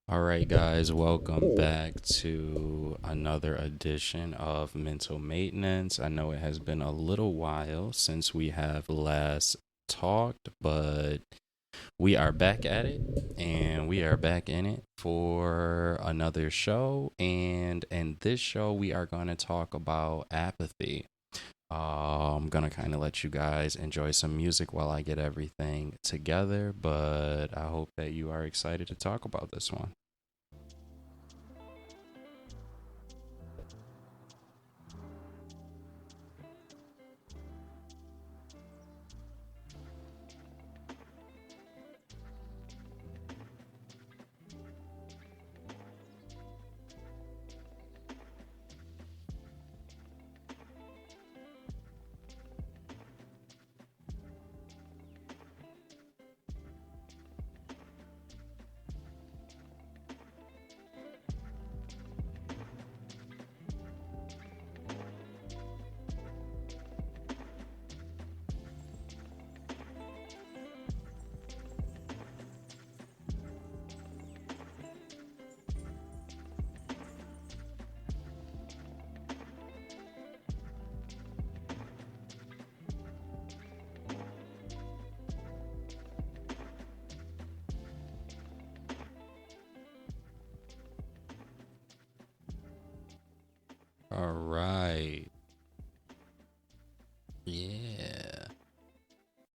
All right, guys, welcome back to another edition of Mental Maintenance. I know it has been a little while since we have last talked, but we are back at it and we are back in it for another show. And in this show, we are going to talk about apathy. I'm gonna kind of let you guys enjoy some music while I get everything together, but I hope that you are excited to talk about this one. All right. Yeah.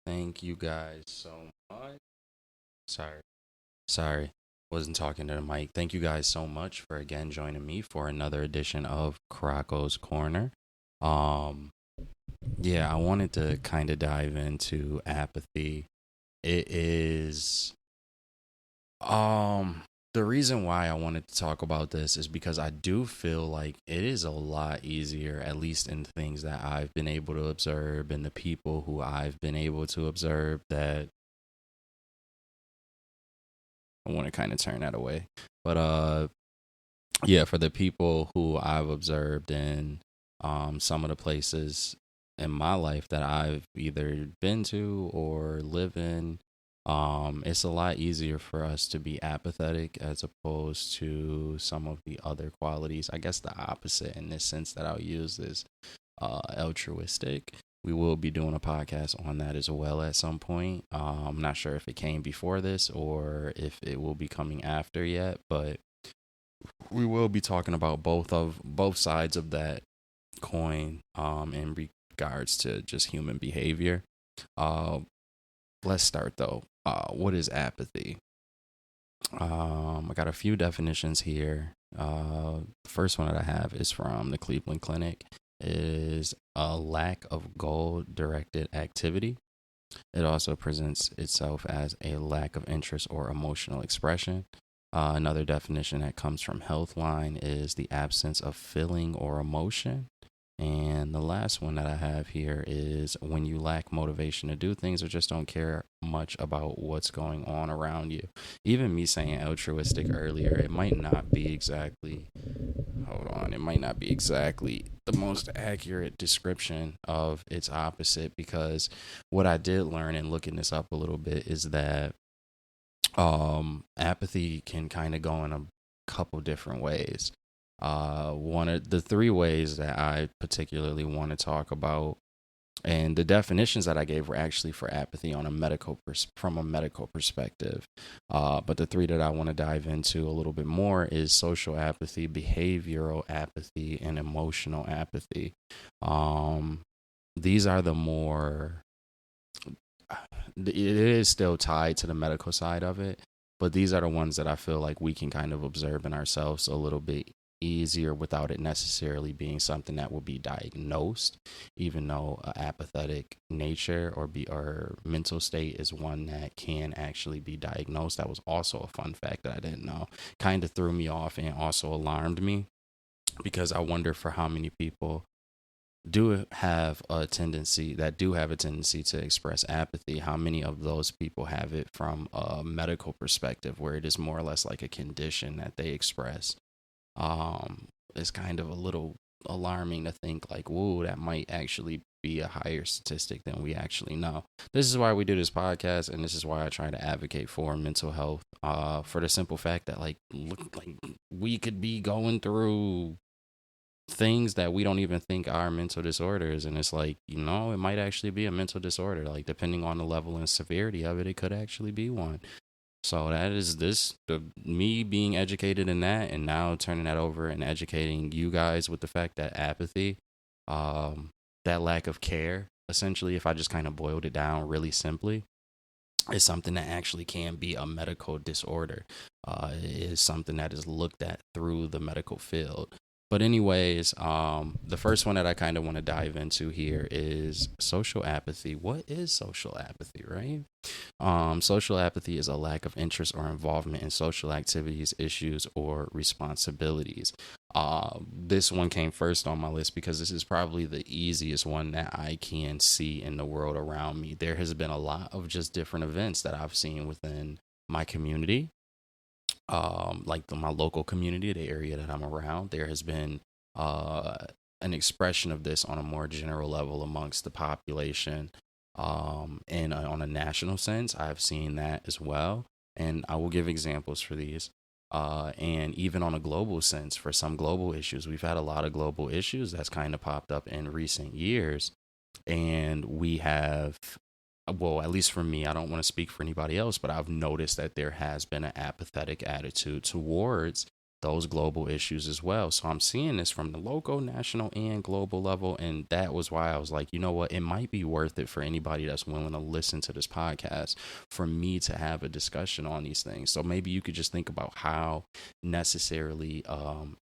Thank you guys so much. Sorry. Sorry. Wasn't talking to the mic. Thank you guys so much for again joining me for another edition of Croco's Corner. Um yeah, I wanted to kind of dive into apathy. It is Um, the reason why I wanted to talk about this is because I do feel like it is a lot easier, at least in things that I've been able to observe and the people who I've been able to observe, that I want to kind of turn that away. But yeah, for the people who I've observed in some of the places in my life that I've either been to or live in, it's a lot easier for us to be apathetic as opposed to some of the other qualities. I guess the opposite in this sense that I'll use is altruistic. We will be doing a podcast on that as well at some point. I'm not sure if it came before this or if it will be coming after yet, but we will be talking about both sides of that coin in regards to just human behavior. Uh let's start though. What is apathy? I got a few definitions here. The first one that I have is from the Cleveland Clinic. It is a lack of goal directed activity. It also presents itself as a lack of interest or emotional expression. Another definition that comes from Healthline is the absence of feeling or emotion. And the last one that I have here is when you lack motivation to do things or just don't care much about what's going on around you. Even me saying altruistic earlier, it might not be exactly, hold on, it might not be exactly the most accurate description of its opposite, because what I did learn in looking this up a little bit is that apathy can kind of go in a couple different ways. One of the three ways that I particularly want to talk about, and the definitions that I gave were actually for apathy on a from a medical perspective. But the three that I want to dive into a little bit more is social apathy, behavioral apathy, and emotional apathy. Um, these are the more, it is still tied to the medical side of it, but these are the ones that I feel like we can kind of observe in ourselves a little bit easier without it necessarily being something that will be diagnosed, even though apathetic nature or mental state is one that can actually be diagnosed. That was also a fun fact that I didn't know. Kind of threw me off and also alarmed me, because I wonder for how many people do have a tendency to express apathy, how many of those people have it from a medical perspective where it is more or less like a condition that they express. It's kind of a little alarming to think like, whoa, that might actually be a higher statistic than we actually know. This is why we do this podcast, and this is why I try to advocate for mental health. For the simple fact that like, look, like we could be going through things that we don't even think are mental disorders, and it's like, it might actually be a mental disorder. Like, depending on the level and severity of it, it could actually be one. So that is me being educated in that, and now turning that over and educating you guys with the fact that apathy, that lack of care, essentially, if I just kind of boiled it down really simply, is something that actually can be a medical disorder. It is something that is looked at through the medical field. But anyways, the first one that I kind of want to dive into here is social apathy. What is social apathy, right? Social apathy is a lack of interest or involvement in social activities, issues, or responsibilities. This one came first on my list because this is probably the easiest one that I can see in the world around me. There has been a lot of just different events that I've seen within my community, like my local community, the area that I'm around. There has been an expression of this on a more general level amongst the population. And on a national sense, I've seen that as well. And I will give examples for these. And even on a global sense, for some global issues, we've had a lot of global issues that's kind of popped up in recent years. And we have, well, at least for me, I don't want to speak for anybody else, but I've noticed that there has been an apathetic attitude towards those global issues as well. So I'm seeing this from the local, national, and global level. And that was why I was like, you know what? It might be worth it for anybody that's willing to listen to this podcast for me to have a discussion on these things. So maybe you could just think about how necessarily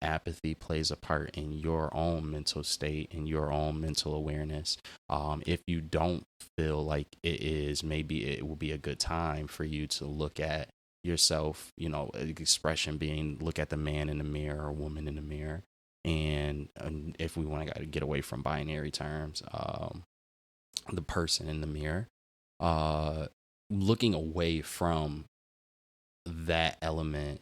apathy plays a part in your own mental state and your own mental awareness. If you don't feel like it is, maybe it will be a good time for you to look at yourself, expression being look at the man in the mirror or woman in the mirror. And if we want to get away from binary terms, the person in the mirror, looking away from that element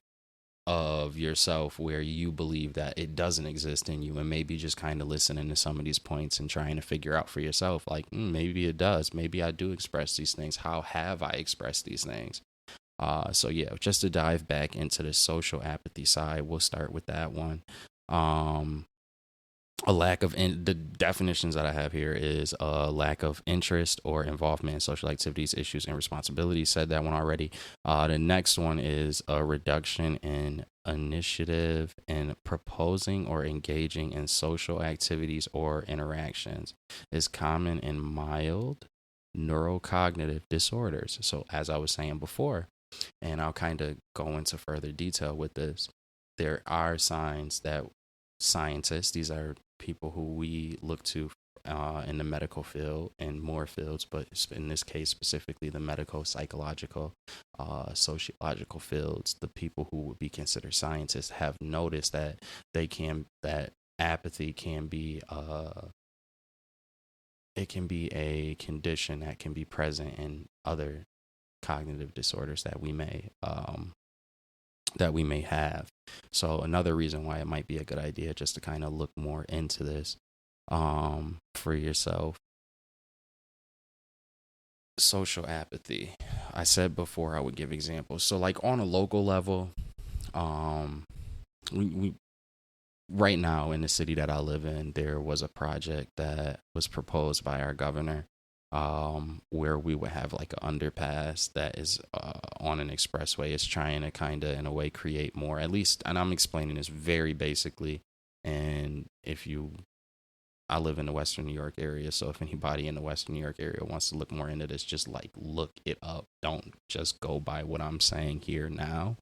of yourself where you believe that it doesn't exist in you, and maybe just kind of listening to some of these points and trying to figure out for yourself, like, maybe it does. Maybe I do express these things. How have I expressed these things? So yeah, just to dive back into the social apathy side, we'll start with that one. A lack of the definitions that I have here is a lack of interest or involvement in social activities, issues, and responsibilities. Said that one already. The next one is a reduction in initiative in proposing or engaging in social activities or interactions. Is common in mild neurocognitive disorders. So as I was saying before, and I'll kind of go into further detail with this, there are signs that scientists, these are people who we look to in the medical field and more fields, but in this case specifically the medical, psychological, sociological fields, the people who would be considered scientists have noticed that that apathy can be it can be a condition that can be present in other cognitive disorders that we may have. So another reason why it might be a good idea just to kind of look more into this for yourself. Social apathy. I said before I would give examples. So like on a local level, we right now in the city that I live in, there was a project that was proposed by our governor, where we would have like an underpass that is on an expressway. It's trying to kind of in a way create more, at least, and I'm explaining this very basically. And I live in the Western New York area, so if anybody in the Western New York area wants to look more into this, just like look it up. Don't just go by what I'm saying here now.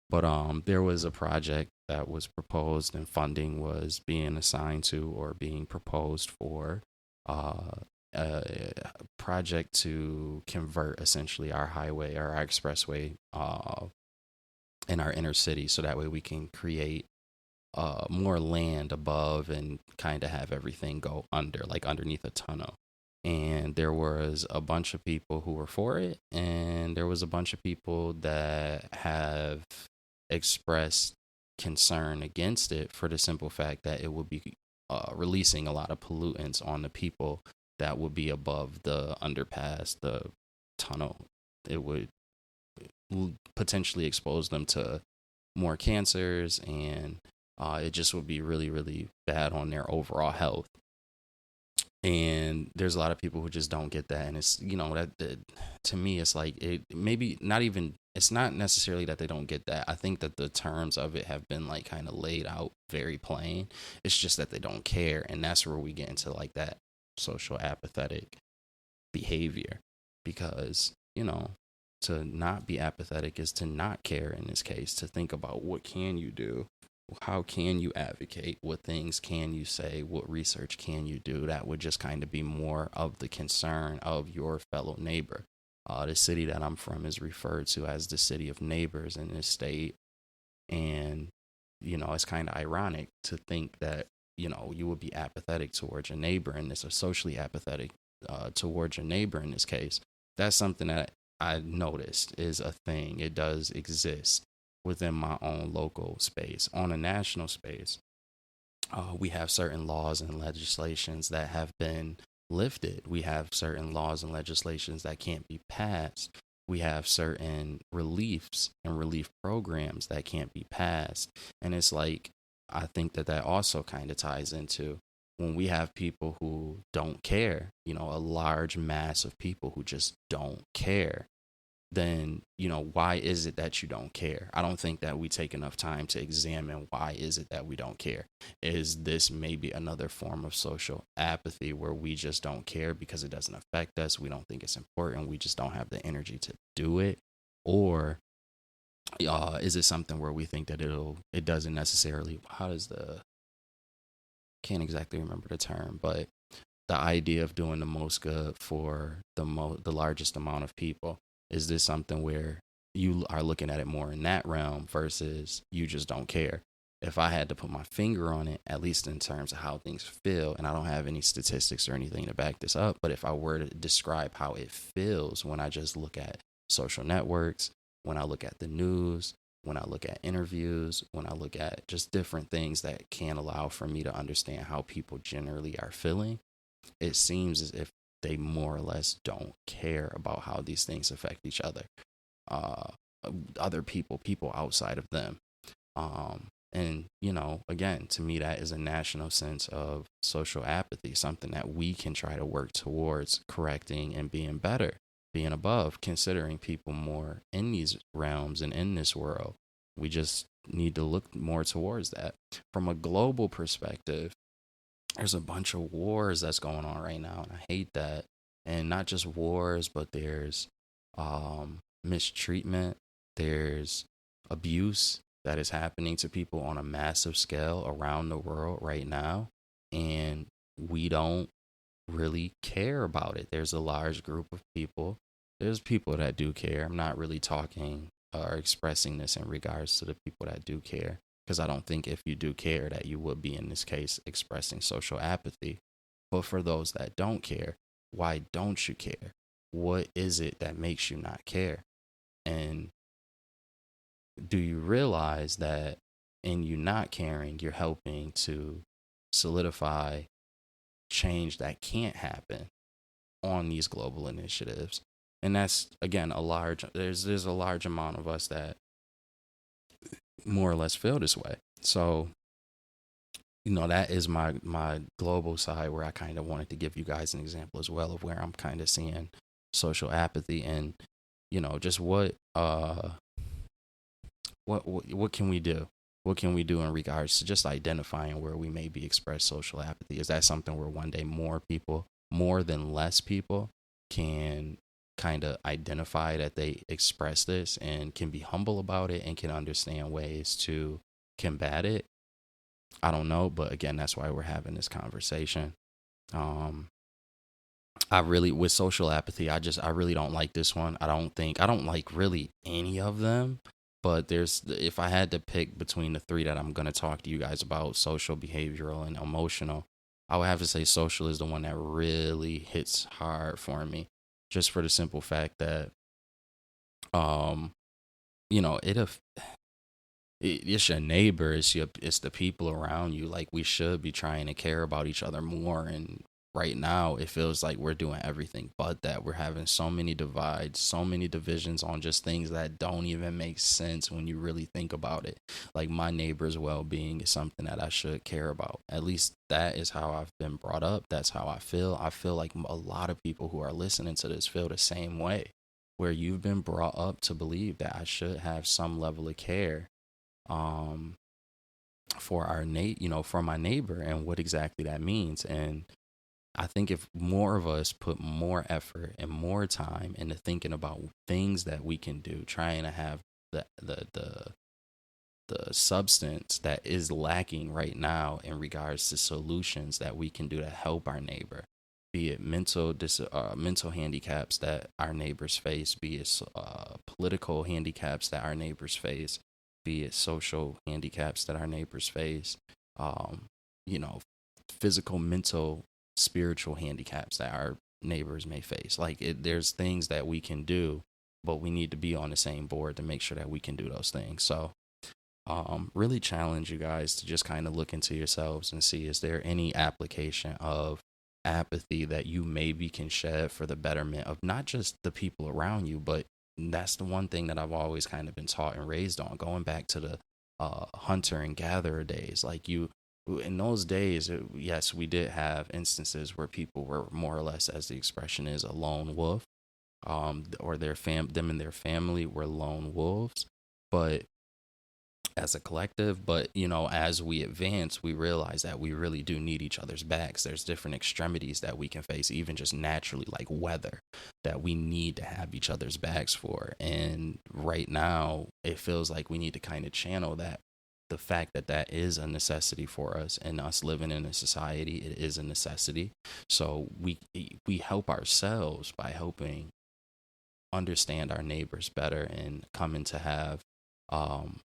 But there was a project that was proposed and funding was being assigned to or being proposed for a project to convert essentially our highway or our expressway in our inner city, so that way we can create more land above and kind of have everything go under, like underneath a tunnel. And there was a bunch of people who were for it, and there was a bunch of people that have expressed concern against it for the simple fact that it would be releasing a lot of pollutants on the people that would be above the underpass, the tunnel. It would potentially expose them to more cancers, and it just would be really, really bad on their overall health. And there's a lot of people who just don't get that, and it's, that to me, it's like, it maybe not even, it's not necessarily that they don't get that. I think that the terms of it have been like kind of laid out very plain. It's just that they don't care, and that's where we get into like that social apathetic behavior, because to not be apathetic is to not care, in this case, to think about what can you do, how can you advocate, what things can you say, what research can you do. That would just kind of be more of the concern of your fellow neighbor. The city that I'm from is referred to as the city of neighbors in this state, and it's kind of ironic to think that you would be apathetic towards your neighbor, and this, or socially apathetic towards your neighbor in this case. That's something that I noticed is a thing. It does exist within my own local space. On a national space, we have certain laws and legislations that have been lifted. We have certain laws and legislations that can't be passed. We have certain reliefs and relief programs that can't be passed. And it's like, I think that also kind of ties into when we have people who don't care, a large mass of people who just don't care. Then, why is it that you don't care? I don't think that we take enough time to examine why is it that we don't care. Is this maybe another form of social apathy where we just don't care because it doesn't affect us? We don't think it's important. We just don't have the energy to do it. Or is it something where we think that it doesn't necessarily, can't exactly remember the term, but the idea of doing the most good for the largest amount of people. Is this something where you are looking at it more in that realm versus you just don't care? If I had to put my finger on it, at least in terms of how things feel, and I don't have any statistics or anything to back this up, but if I were to describe how it feels when I just look at social networks, when I look at the news, when I look at interviews, when I look at just different things that can allow for me to understand how people generally are feeling, it seems as if they more or less don't care about how these things affect each other, other people outside of them. And, again, to me, that is a national sense of social apathy, something that we can try to work towards correcting and being better, being above, considering people more in these realms and in this world. We just need to look more towards that. From a global perspective, there's a bunch of wars that's going on right now, and I hate that. And not just wars, but there's mistreatment, there's abuse that is happening to people on a massive scale around the world right now, and we don't really care about it. There's a large group of people. There's people that do care. I'm not really talking or expressing this in regards to the people that do care, because I don't think if you do care that you would be, in this case, expressing social apathy. But for those that don't care, why don't you care? What is it that makes you not care? And do you realize that in you not caring, you're helping to solidify change that can't happen on these global initiatives? And that's, again, there's a large amount of us that more or less feel this way. So, that is my global side, where I kind of wanted to give you guys an example as well of where I'm kind of seeing social apathy, and just what can we do? What can we do in regards to just identifying where we maybe express social apathy? Is that something where one day more than less people, can kind of identify that they express this and can be humble about it and can understand ways to combat it? I don't know, but again, that's why we're having this conversation. With social apathy, I really don't like this one. I don't like really any of them, but if I had to pick between the three that I'm going to talk to you guys about, social, behavioral, and emotional, I would have to say social is the one that really hits hard for me, just for the simple fact that, it's your neighbor, it's the people around you. Like, we should be trying to care about each other more. And right now, it feels like we're doing everything but that. We're having so many divides, so many divisions on just things that don't even make sense when you really think about it. Like, my neighbor's well-being is something that I should care about. At least that is how I've been brought up. That's how I feel. I feel like a lot of people who are listening to this feel the same way, where you've been brought up to believe that I should have some level of care, um for for my neighbor, and what exactly that means. And I think if more of us put more effort and more time into thinking about things that we can do, trying to have the substance that is lacking right now in regards to solutions that we can do to help our neighbor, be it mental handicaps that our neighbors face, be it political handicaps that our neighbors face, be it social handicaps that our neighbors face, um, you know, physical, mental, spiritual handicaps that our neighbors may face. Like, there's things that we can do, but we need to be on the same board to make sure that we can do those things. So, really challenge you guys to just kind of look into yourselves and see, is there any application of apathy that you maybe can shed for the betterment of not just the people around you, but that's the one thing that I've always kind of been taught and raised on, going back to the hunter and gatherer days. Like, you, in those days, yes, we did have instances where people were more or less, as the expression is, a lone wolf, or them and their family were lone wolves, but as a collective. But as we advance, we realize that we really do need each other's backs. There's different extremities that we can face, even just naturally, like weather, that we need to have each other's backs for. And right now, it feels like we need to kind of channel that, the fact that that is a necessity for us, and us living in a society, it is a necessity. So we help ourselves by helping understand our neighbors better, and coming to have um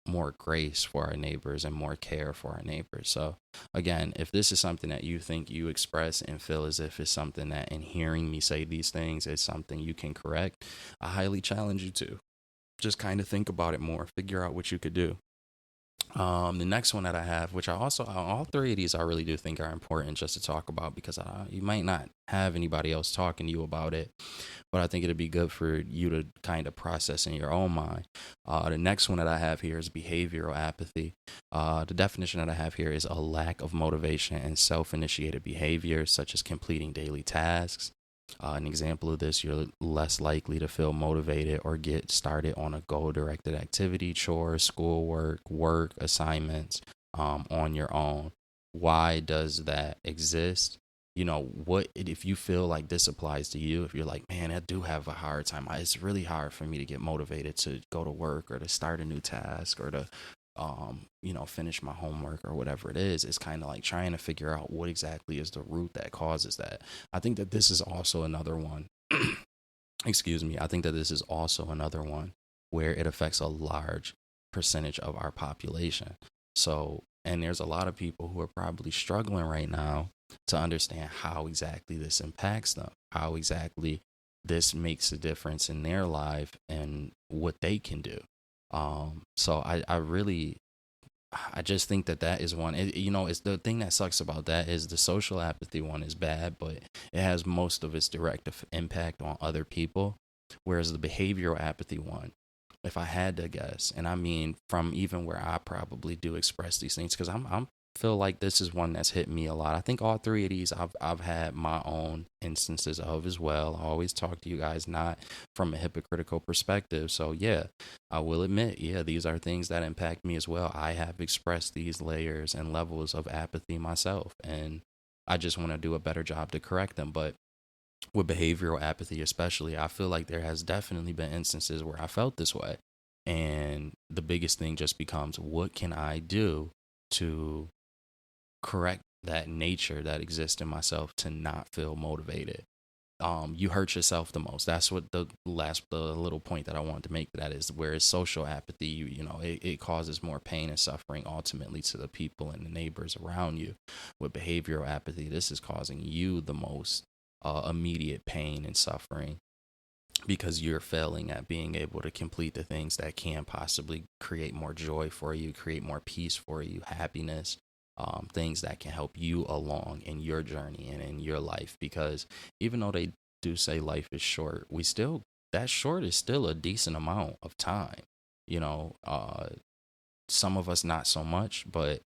more grace for our neighbors and more care for our neighbors. So again, if this is something that you think you express and feel as if it's something that, in hearing me say these things, is something you can correct, I highly challenge you to just kind of think about it more, figure out what you could do. The next one that I have, which I also, all three of these I really do think are important just to talk about, because you might not have anybody else talking to you about it, but I think it'd be good for you to kind of process in your own mind. The next one that I have here is behavioral apathy. The definition that I have here is a lack of motivation and self-initiated behavior, such as completing daily tasks. An example of this: you're less likely to feel motivated or get started on a goal-directed activity, chores, schoolwork, work, assignments, on your own. Why does that exist? What if you feel like this applies to you? If you're like, man, I do have a hard time. It's really hard for me to get motivated to go to work, or to start a new task, or to finish my homework, or whatever it is. It's kind of like trying to figure out what exactly is the root that causes that. I think that this is also another one. Excuse me. I think that this is also another one where it affects a large percentage of our population. So, and there's a lot of people who are probably struggling right now to understand how exactly this impacts them, how exactly this makes a difference in their life and what they can do. So I just think that is one. It's the thing that sucks about that is the social apathy one is bad, but it has most of its direct impact on other people. Whereas the behavioral apathy one, if I had to guess, and I mean from even where I probably do express these things, because I'm feel like this is one that's hit me a lot. I think all three of these I've had my own instances of as well. I always talk to you guys not from a hypocritical perspective. So yeah, I will admit, yeah, these are things that impact me as well. I have expressed these layers and levels of apathy myself, and I just want to do a better job to correct them. But with behavioral apathy especially, I feel like there has definitely been instances where I felt this way. And the biggest thing just becomes, what can I do to correct that nature that exists in myself to not feel motivated? You hurt yourself the most. That's what the little point that I wanted to make to that is, whereas social apathy, it causes more pain and suffering ultimately to the people and the neighbors around you. With behavioral apathy, this is causing you the most immediate pain and suffering. because you're failing at being able to complete the things that can possibly create more joy for you, create more peace for you, happiness, things that can help you along in your journey and in your life. Because even though they do say life is short, that short is still a decent amount of time. You know, some of us not so much, but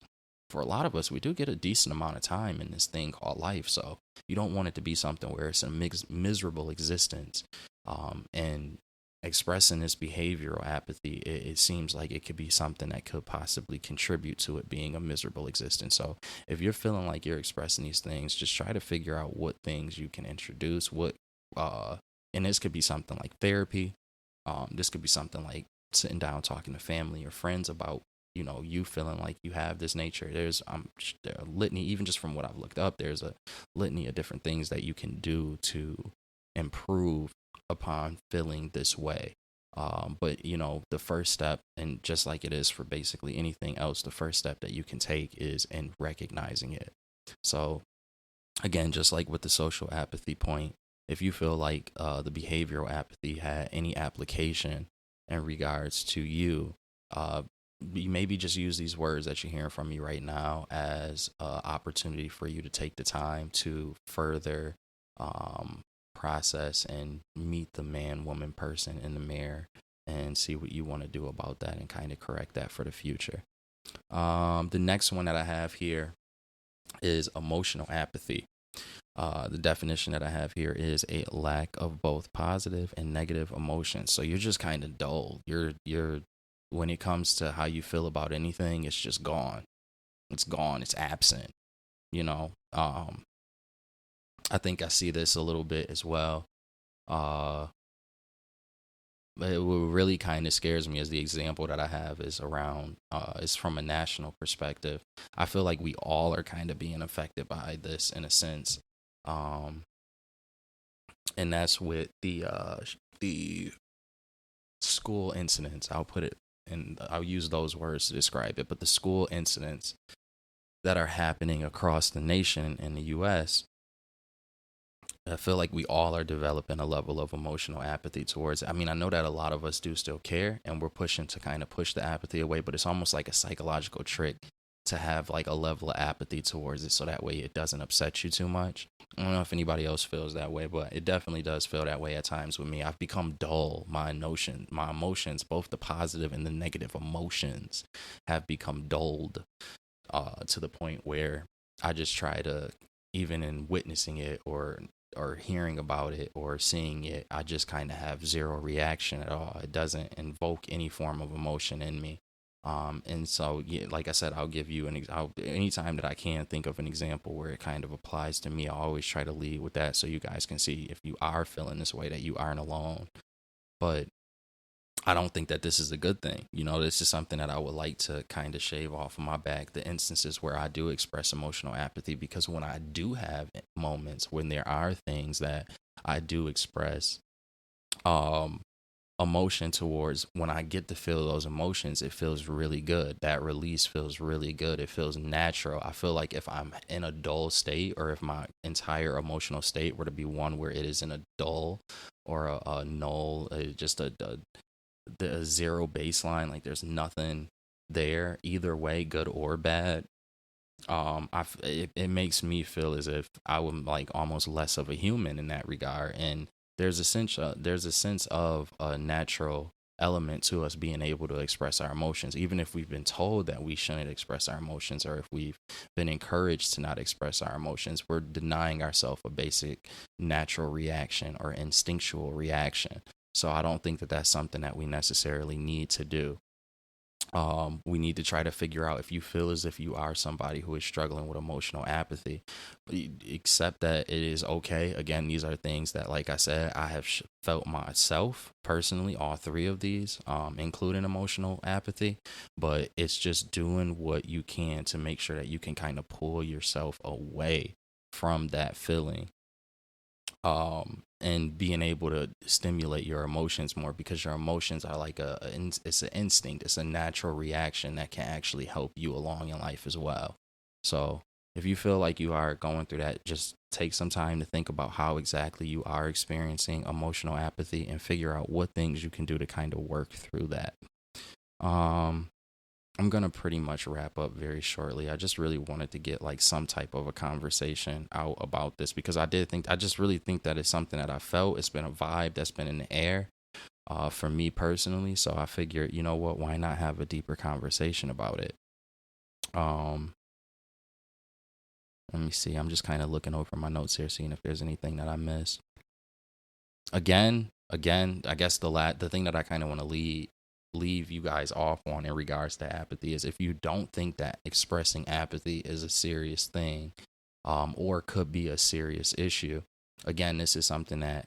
for a lot of us, we do get a decent amount of time in this thing called life. So you don't want it to be something where it's a miserable existence. And expressing this behavioral apathy, it seems like it could be something that could possibly contribute to it being a miserable existence. So if you're feeling like you're expressing these things, just try to figure out what things you can introduce. And this could be something like therapy. This could be something like sitting down talking to family or friends about, you feeling like you have this nature. There are litany, even just from what I've looked up, there's a litany of different things that you can do to improve upon feeling this way. But the first step, and just like it is for basically anything else, the first step that you can take is in recognizing it. So again, just like with the social apathy point, if you feel like the behavioral apathy had any application in regards to you, you maybe just use these words that you're hearing from me right now as an opportunity for you to take the time to further process and meet the man, woman, person in the mirror and see what you want to do about that and kind of correct that for the future. The next one that I have here is emotional apathy. The definition that I have here is a lack of both positive and negative emotions. So you're just kind of dull. You're when it comes to how you feel about anything, it's just gone. It's gone. It's absent. You know. I think I see this a little bit as well. But what really kind of scares me is the example that I have is around is from a national perspective. I feel like we all are kind of being affected by this in a sense. And that's with the school incidents. I'll put it, and I'll use those words to describe it. But the school incidents that are happening across the nation in the U.S., I feel like we all are developing a level of emotional apathy towards it. I mean, I know that a lot of us do still care, and we're pushing to kind of push the apathy away, but it's almost like a psychological trick to have like a level of apathy towards it so that way it doesn't upset you too much. I don't know if anybody else feels that way, but it definitely does feel that way at times with me. I've become dull. My emotions, both the positive and the negative emotions, have become dulled to the point where I just try to, even in witnessing it or hearing about it or seeing it, I just kind of have zero reaction at all. It doesn't invoke any form of emotion in me. And so, yeah, like I said, I'll give you anytime that I can think of an example where it kind of applies to me, I always try to lead with that so you guys can see if you are feeling this way that you aren't alone. But I don't think that this is a good thing. This is something that I would like to kind of shave off of my back, the instances where I do express emotional apathy, because when I do have moments when there are things that I do express emotion towards, when I get to feel those emotions, it feels really good. That release feels really good. It feels natural. I feel like if I'm in a dull state, or if my entire emotional state were to be one where it is in a dull or a null, just the zero baseline, like there's nothing there either way, good or bad. It makes me feel as if I would like almost less of a human in that regard. And there's a sense of a natural element to us being able to express our emotions, even if we've been told that we shouldn't express our emotions, or if we've been encouraged to not express our emotions. We're denying ourselves a basic natural reaction or instinctual reaction. So I don't think that that's something that we necessarily need to do. We need to try to figure out, if you feel as if you are somebody who is struggling with emotional apathy, accept that it is okay. Again, these are things that, like I said, I have felt myself personally, all three of these, including emotional apathy. But it's just doing what you can to make sure that you can kind of pull yourself away from that feeling. And being able to stimulate your emotions more, because your emotions are like it's an instinct, it's a natural reaction that can actually help you along in life as well. So If you feel like you are going through that, just take some time to think about how exactly you are experiencing emotional apathy and figure out what things you can do to kind of work through that. Um, I'm gonna pretty much wrap up very shortly. I just really wanted to get like some type of a conversation out about this because I just really think that it's something that I felt. It's been a vibe that's been in the air for me personally. So I figured, you know what, why not have a deeper conversation about it? Um, Let me see. I'm just kind of looking over my notes here, seeing if there's anything that I missed. Again, I guess the thing that I kind of want to leave you guys off on in regards to apathy is if you don't think that expressing apathy is a serious thing, or could be a serious issue. Again, this is something that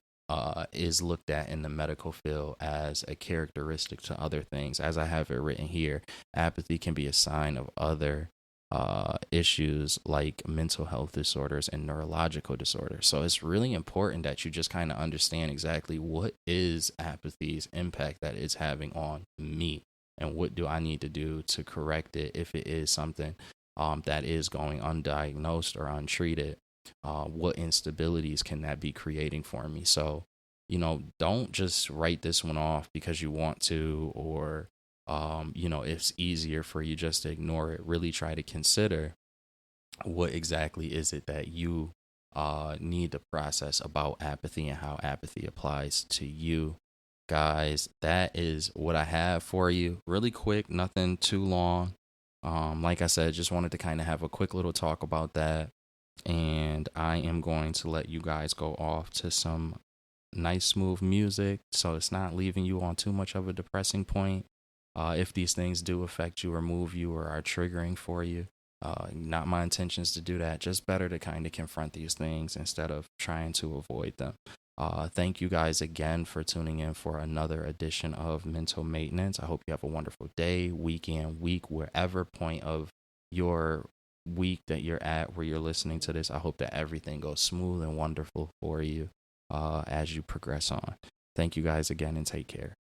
is looked at in the medical field as a characteristic to other things. As I have it written here, apathy can be a sign of other issues like mental health disorders and neurological disorders. So it's really important that you just kind of understand exactly what is apathy's impact that it's having on me, and what do I need to do to correct it if it is something that is going undiagnosed or untreated. What instabilities can that be creating for me? So, don't just write this one off because you want to, or it's easier for you just to ignore it. Really try to consider what exactly is it that you need to process about apathy and how apathy applies to you. Guys, that is what I have for you. Really quick, nothing too long. Like I said, just wanted to kind of have a quick little talk about that. And I am going to let you guys go off to some nice, smooth music so it's not leaving you on too much of a depressing point. If these things do affect you or move you or are triggering for you, not my intentions to do that. Just better to kind of confront these things instead of trying to avoid them. Thank you guys again for tuning in for another edition of Mental Maintenance. I hope you have a wonderful day, weekend, week, wherever point of your week that you're at where you're listening to this. I hope that everything goes smooth and wonderful for you as you progress on. Thank you guys again and take care.